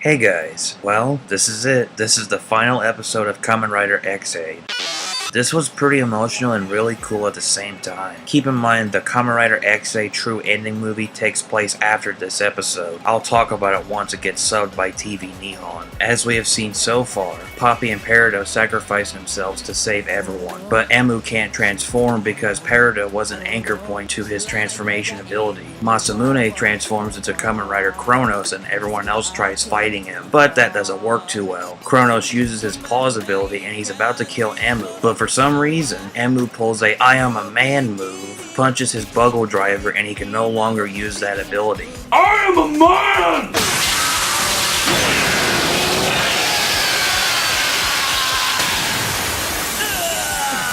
Hey guys, well, this is it. This is the final episode of Kamen Rider Ex-Aid. This was pretty emotional and really cool at the same time. Keep in mind, the Kamen Rider Ex-Aid true ending movie takes place after this episode. I'll talk about it once it gets subbed by TV Nihon. As we have seen so far, Poppy and Peridot sacrifice themselves to save everyone, but Emu can't transform because Peridot was an anchor point to his transformation ability. Masamune transforms into Kamen Rider Kronos and everyone else tries fighting him, but that doesn't work too well. Kronos uses his pause ability and he's about to kill Emu, but for some reason, Emu pulls a I am a man move, punches his Buggle Driver, and he can no longer use that ability. I am a man!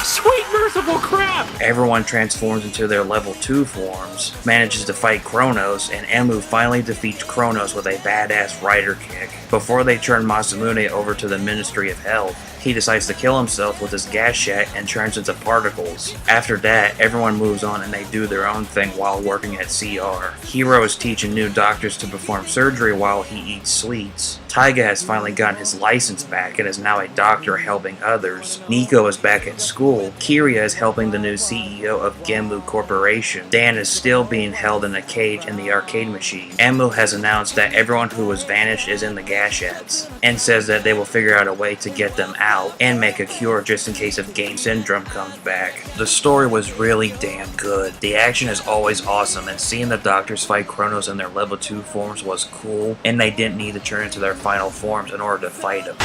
Sweet merciful crap! Everyone transforms into their level 2 forms, manages to fight Kronos, and Emu finally defeats Kronos with a badass rider kick. Before they turn Masamune over to the Ministry of Health, he decides to kill himself with his gas jet and turns into particles. After that, everyone moves on and they do their own thing while working at CR. Hiro is teaching new doctors to perform surgery while he eats sweets. Taiga has finally gotten his license back and is now a doctor helping others. Nico is back at school. Kiria is helping the new CEO of Genmu Corporation. Dan is still being held in a cage in the arcade machine. Emu has announced that everyone who was vanished is in the gas jets, and says that they will figure out a way to get them out and make a cure just in case if Game Syndrome comes back. The story was really damn good. The action is always awesome, and seeing the doctors fight Kronos in their level 2 forms was cool, and they didn't need to turn into their final forms in order to fight him.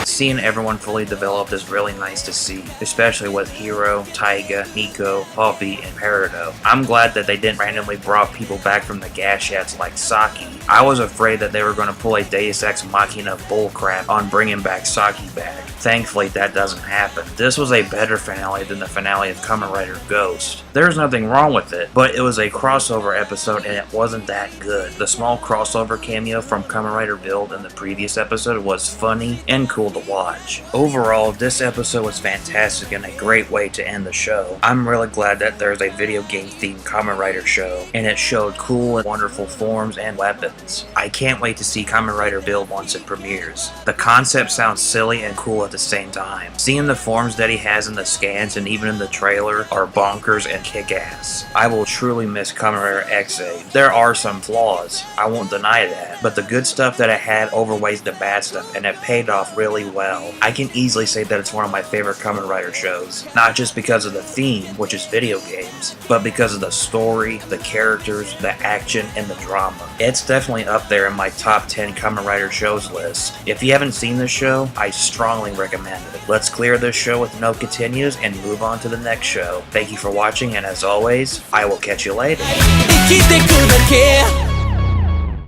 Seeing everyone fully developed is really nice to see, especially with Hiro, Taiga, Nico, Poppy, and Peridot. I'm glad that they didn't randomly brought people back from the gas jets like Saki. I was afraid that they were going to pull a Deus Ex Machina bullcrap on bringing back Saki back. Thankfully, that doesn't happen. This was a better finale than the finale of Kamen Rider Ghost. There's nothing wrong with it, but it was a crossover episode and it wasn't that good. The small crossover cameo from Kamen Rider Build in the previous episode was funny and cool to watch. Overall, this episode was fantastic and a great way to end the show. I'm really glad that there's a video game themed Kamen Rider show, and it showed cool and wonderful forms and weapons. I can't wait to see Kamen Rider Build once it premieres. The concept sounds silly and cool at the same time. Seeing the forms that he has in the scans and even in the trailer are bonkers and kick-ass. I will truly miss Kamen Rider Ex-Aid. There are some flaws, I won't deny that, but the good stuff that it had overweighs the bad stuff, and it paid off really well. I can easily say that it's one of my favorite Kamen Rider shows, not just because of the theme, which is video games, but because of the story, the characters, the action, and the drama. It's definitely up there in my top 10 Kamen Rider shows list. If you haven't seen this show, I strongly recommend it. Let's clear this show with no continues and move on to the next show. Thank you for watching, and as always, I will catch you later.